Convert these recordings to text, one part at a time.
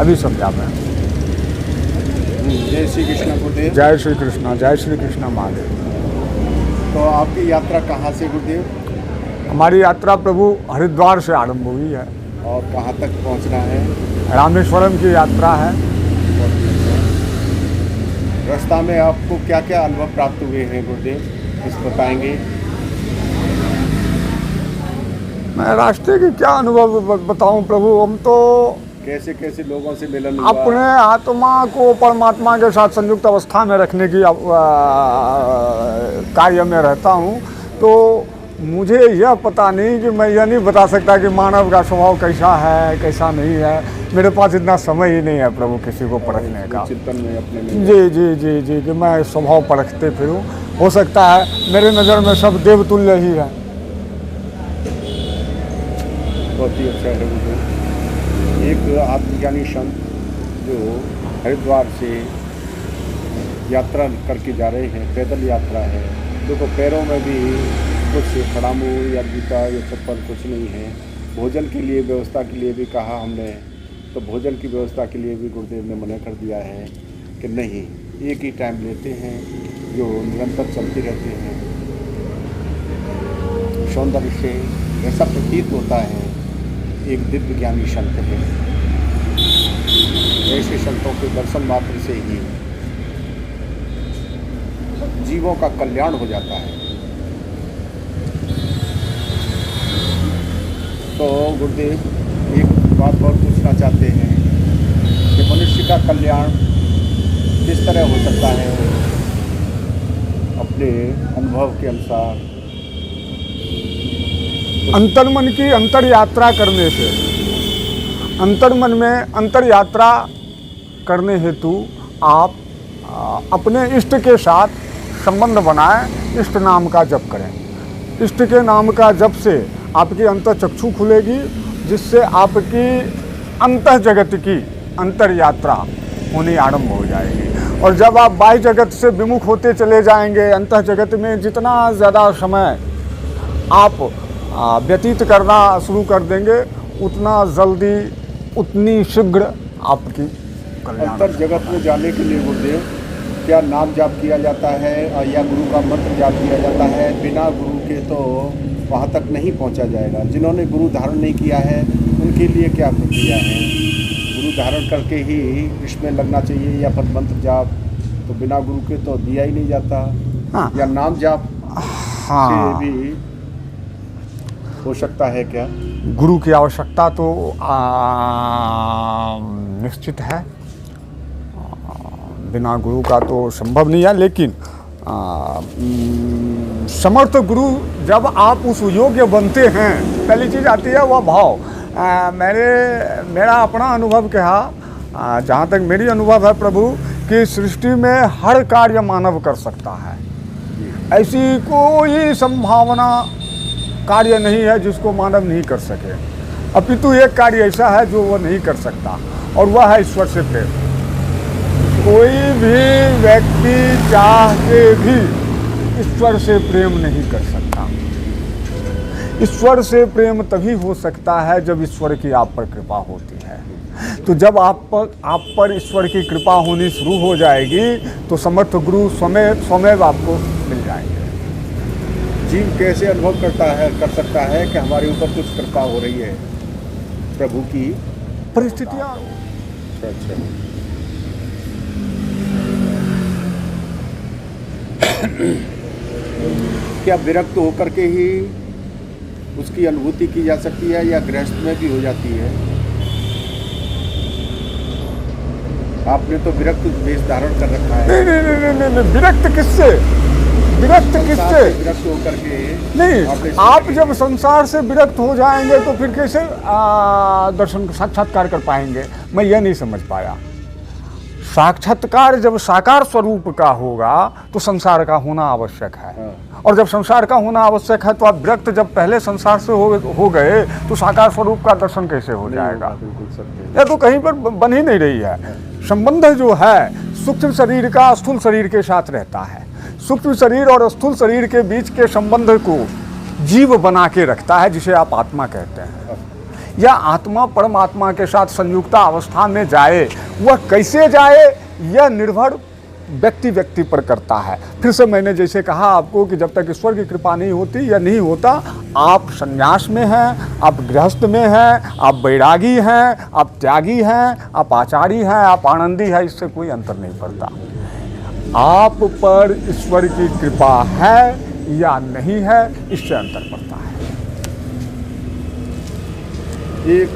अभी समझा मैं। जय श्री कृष्ण गुरुदेव। जय श्री कृष्ण, जय श्री कृष्ण महादेव। तो आपकी यात्रा कहाँ से गुरुदेव हमारी यात्रा प्रभु हरिद्वार से आरंभ हुई है। और कहाँ तक पहुँचना है? रामेश्वरम की यात्रा है। रास्ता में आपको क्या क्या अनुभव प्राप्त हुए हैं गुरुदेव, कुछ बताएंगे? मैं रास्ते की क्या अनुभव बताऊं प्रभु। हम तो कैसे कैसे लोगों से मिलन हुआ? अपने आत्मा को परमात्मा के साथ संयुक्त अवस्था में रखने की कार्य में रहता हूं। तो मुझे यह पता नहीं कि मैं यह नहीं बता सकता कि मानव का स्वभाव कैसा है कैसा नहीं है। मेरे पास इतना समय ही नहीं है प्रभु किसी को परखने का। चिंतन में अपने में जी जी जी जी कि मैं स्वभाव परखते फिरूं। हो सकता है मेरे नज़र में सब देवतुल्य ही है। बहुत ही अच्छा है गुरुदेव। एक आत्मज्ञानी संत जो हरिद्वार से यात्रा करके जा रहे हैं, पैदल यात्रा है, देखो पैरों में भी कुछ खड़ामू या जूता या चप्पल कुछ नहीं है। भोजन के लिए व्यवस्था के लिए भी कहा हमने, तो भोजन की व्यवस्था के लिए भी गुरुदेव ने मना कर दिया है कि नहीं, एक ही टाइम लेते हैं जो निरंतर चलते रहते हैं। सौंदर्य से ऐसा प्रतीत होता है एक दिव्य ज्ञानी संत है। ऐसे संतों के दर्शन मात्र से ही जीवों का कल्याण हो जाता है। तो गुरुदेव एक बात और पूछना चाहते हैं कि मनुष्य का कल्याण किस तरह हो सकता है अपने अनुभव के अनुसार? अंतर्मन की अंतर यात्रा करने से, अंतर्मन में अंतर यात्रा करने हेतु आप अपने इष्ट के साथ संबंध बनाएं, इष्ट नाम का जप करें। इष्ट के नाम का जप से आपकी अंतर चक्षु खुलेगी, जिससे आपकी अंतः जगत की अंतर यात्रा होनी आरंभ हो जाएगी। और जब आप बाह्य जगत से विमुख होते चले जाएंगे, अंतः जगत में जितना ज़्यादा समय आप व्यतीत करना शुरू कर देंगे, उतना जल्दी उतनी शीघ्र आपकी कल्याण। अंतर जगत में जाने के लिए गुरुदेव क्या नाम जाप किया जाता है या गुरु का मंत्र जाप किया जाता है? बिना गुरु के तो वहाँ तक नहीं पहुँचा जाएगा। जिन्होंने गुरु धारण नहीं किया है उनके लिए क्या प्रक्रिया है? गुरु धारण करके ही इसमें लगना चाहिए या फिर मंत्र जाप तो बिना गुरु के तो दिया ही नहीं जाता? हाँ। या नाम जाप हाँ, से भी हो सकता है क्या? गुरु की आवश्यकता तो निश्चित है। बिना गुरु का तो संभव नहीं है, लेकिन समर्थ गुरु जब आप उस योग्य बनते हैं, पहली चीज़ आती है वह भाव। मेरा अपना अनुभव कहा, जहाँ तक मेरी अनुभव है प्रभु, कि सृष्टि में हर कार्य मानव कर सकता है। ऐसी कोई संभावना कार्य नहीं है जिसको मानव नहीं कर सके। अपितु एक कार्य ऐसा है जो वो नहीं कर सकता, और वह है ईश्वर से प्रेम। कोई भी व्यक्ति चाह के भी ईश्वर से प्रेम नहीं कर सकता। ईश्वर से प्रेम तभी हो सकता है जब ईश्वर की आप पर कृपा होती है। तो जब आप पर ईश्वर की कृपा होनी शुरू हो जाएगी तो समर्थ गुरु स्वयं आपको मिल जाएंगे। जीव कैसे अनुभव कर सकता है कि हमारे ऊपर कुछ कृपा हो रही है? प्रभु की परिस्थितियाँ। अच्छा। क्या विरक्त होकर के ही उसकी अनुभूति की जा सकती है या गृहस्थ में भी हो जाती है? आपने तो विरक्त वेश धारण कर रखा है। नहीं, विरक्त किससे? विरक्त किससे? विरक्त होकर के नहीं, आप जब संसार से विरक्त हो जाएंगे तो फिर कैसे दर्शन साक्षात्कार कर पाएंगे? मैं यह नहीं समझ पाया। साक्षात्कार जब साकार स्वरूप का होगा तो संसार का होना आवश्यक है। और जब संसार का होना आवश्यक है तो आप विरक्त जब पहले संसार से हो गए तो साकार स्वरूप का दर्शन कैसे हो जाएगा? यह तो कहीं पर बन ही नहीं रही है। संबंध जो है सूक्ष्म शरीर का स्थूल शरीर के साथ रहता है। सूक्ष्म शरीर और स्थूल शरीर के बीच के संबंध को जीव बना के रखता है, जिसे आप आत्मा कहते हैं। या आत्मा परमात्मा के साथ संयुक्ता अवस्था में जाए, वह कैसे जाए यह निर्भर व्यक्ति व्यक्ति पर करता है। फिर से मैंने जैसे कहा आपको कि जब तक ईश्वर की कृपा नहीं होती या नहीं होता, आप संन्यास में हैं, आप गृहस्थ में हैं, आप बैरागी हैं, आप त्यागी हैं, आप आचारी हैं, आप आनंदी हैं, इससे कोई अंतर नहीं पड़ता। आप पर ईश्वर की कृपा है या नहीं है, इससे अंतर पड़ता है। एक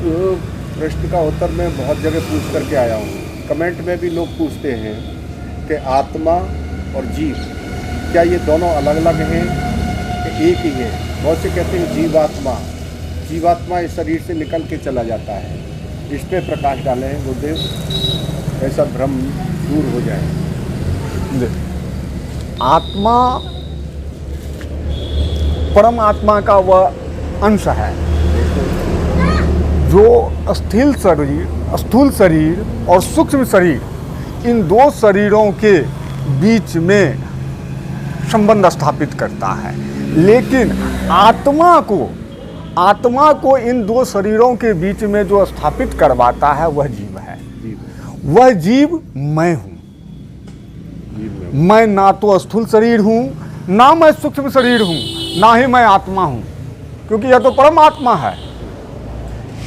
प्रश्न का उत्तर मैं बहुत जगह पूछ करके आया हूँ, कमेंट में भी लोग पूछते हैं कि आत्मा और जीव क्या ये दोनों अलग अलग हैं कि एक ही है। बहुत से कहते हैं जीवात्मा इस शरीर से निकल के चला जाता है। इस पे प्रकाश डालें गुरुदेव, ऐसा भ्रम दूर हो जाए। आत्मा परमात्मा का वह अंश है जो स्थूल शरीर और सूक्ष्म शरीर, इन दो शरीरों के बीच में संबंध स्थापित करता है। लेकिन आत्मा को इन दो शरीरों के बीच में जो स्थापित करवाता है वह जीव है। वह जीव मैं हूँ। मैं ना तो स्थूल शरीर हूँ, ना मैं सूक्ष्म शरीर हूँ, ना ही मैं आत्मा हूँ, क्योंकि यह तो परमात्मा है।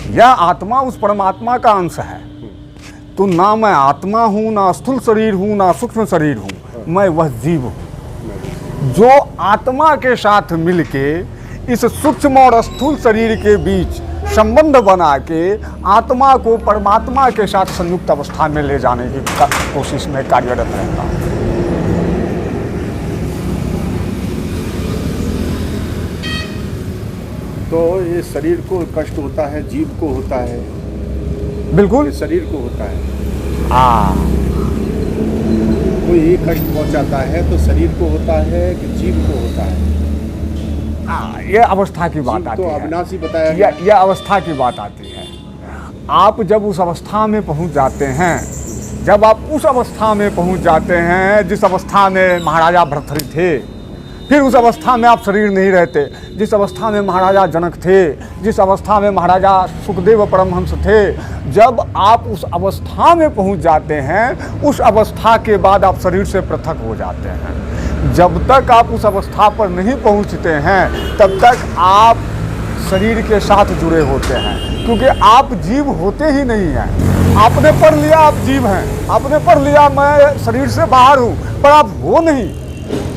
यह आत्मा उस परमात्मा का अंश है। तो ना मैं आत्मा हूँ, ना स्थूल शरीर हूँ, ना सूक्ष्म शरीर हूँ, मैं वह जीव हूँ जो आत्मा के साथ मिलके इस सूक्ष्म और स्थूल शरीर के बीच संबंध बना के आत्मा को परमात्मा के साथ संयुक्त अवस्था में ले जाने की कोशिश में कार्यरत रहता हूँ। तो ये शरीर को कष्ट होता है, जीव को होता है? बिल्कुल, ये शरीर को होता है। कोई ये कष्ट पहुंचाता है तो शरीर को होता है कि जीव को होता है? ये अवस्था की बात आती तो है। अविनाशी बताया यह अवस्था की बात आती है। आप जब उस अवस्था में पहुंच जाते हैं, जब आप उस अवस्था में पहुंच जाते हैं जिस अवस्था में महाराजा भर्तृहरि थे, फिर उस अवस्था में आप शरीर नहीं रहते। जिस अवस्था में महाराजा जनक थे, जिस अवस्था में महाराजा सुखदेव परमहंस थे, जब आप उस अवस्था में पहुंच जाते हैं, उस अवस्था के बाद आप शरीर से पृथक हो जाते हैं। जब तक आप उस अवस्था पर नहीं पहुंचते हैं, तब तक आप शरीर के साथ जुड़े होते हैं, क्योंकि आप जीव होते ही नहीं हैं। आपने पढ़ लिया आप जीव हैं, आपने पढ़ लिया मैं शरीर से बाहर हूँ, पर आप हो नहीं।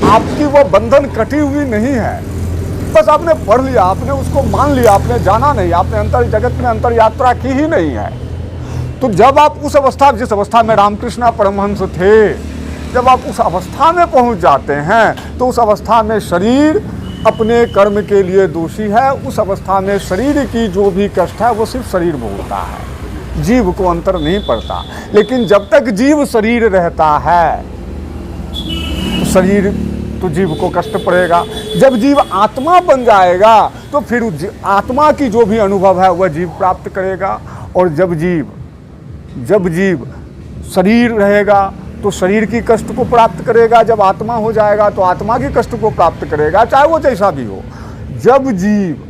आपकी वो बंधन कटी हुई नहीं है। बस आपने पढ़ लिया, आपने उसको मान लिया, आपने जाना नहीं, आपने अंतर जगत में अंतर यात्रा की ही नहीं है। तो जब आप उस अवस्था, जिस अवस्था में रामकृष्ण परमहंस थे, जब आप उस अवस्था में पहुंच जाते हैं, तो उस अवस्था में शरीर अपने कर्म के लिए दोषी है। उस अवस्था में शरीर की जो भी कष्ट है वो सिर्फ शरीर भोगता है, जीव को अंतर नहीं पड़ता। लेकिन जब तक जीव शरीर रहता है, तो शरीर तो जीव को कष्ट पड़ेगा। जब जीव आत्मा बन जाएगा तो फिर आत्मा की जो भी अनुभव है वह जीव प्राप्त करेगा। और जब जीव शरीर रहेगा तो शरीर की कष्ट को प्राप्त करेगा। जब आत्मा हो जाएगा तो आत्मा की कष्ट को प्राप्त करेगा, चाहे वो जैसा भी हो। जब जीव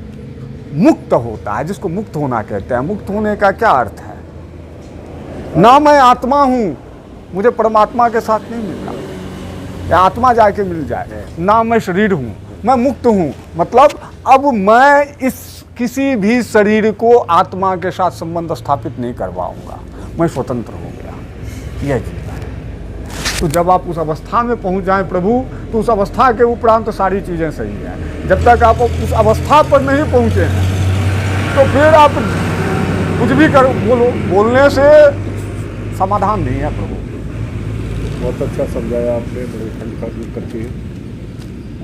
मुक्त होता है, जिसको मुक्त होना कहते हैं, मुक्त होने का क्या अर्थ है? ना मैं आत्मा हूँ, मुझे परमात्मा के साथ नहीं मिलना, या आत्मा जाके मिल जाए। ना मैं शरीर हूँ, मैं मुक्त हूँ, मतलब अब मैं इस किसी भी शरीर को आत्मा के साथ संबंध स्थापित नहीं करवाऊंगा, मैं स्वतंत्र हो गया। यह जीवन है। तो जब आप उस अवस्था में पहुँच जाएं प्रभु, तो उस अवस्था के उपरांत तो सारी चीज़ें सही हैं। जब तक आप उस अवस्था पर नहीं पहुँचे हैं, तो फिर आप कुछ भी बोलने से समाधान नहीं है प्रभु। बहुत अच्छा समझाया आपने, बड़े खंड करके।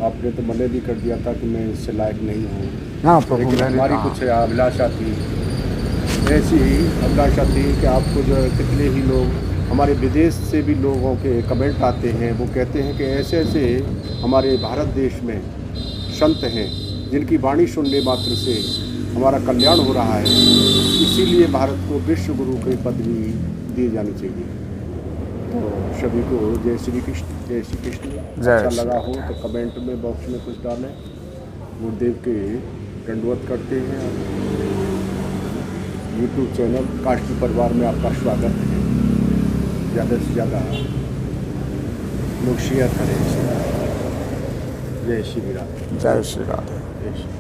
आपने तो मने भी कर दिया था कि मैं इससे लायक नहीं हूँ। हाँ प्रभु, लेकिन हमारी कुछ अभिलाषा थी, ऐसी ही अभिलाषा थी कि आपको जो कितने ही लोग, हमारे विदेश से भी लोगों के कमेंट आते हैं, वो कहते हैं कि ऐसे ऐसे हमारे भारत देश में संत हैं जिनकी वाणी सुनने मात्र से हमारा कल्याण हो रहा है, इसीलिए भारत को विश्व गुरु की पदवी दी जानी चाहिए। तो सभी को जय श्री कृष्ण, जय श्री कृष्ण। अच्छा लगा हो तो कमेंट में बॉक्स में कुछ डालें। गुरुदेव के दंडवत करते हैं। यूट्यूब चैनल काष्टी परिवार में आपका स्वागत है। ज़्यादा से ज़्यादा लोग शेयर करें इसे। जय श्री राधे। जय श्री राधे। जय श्री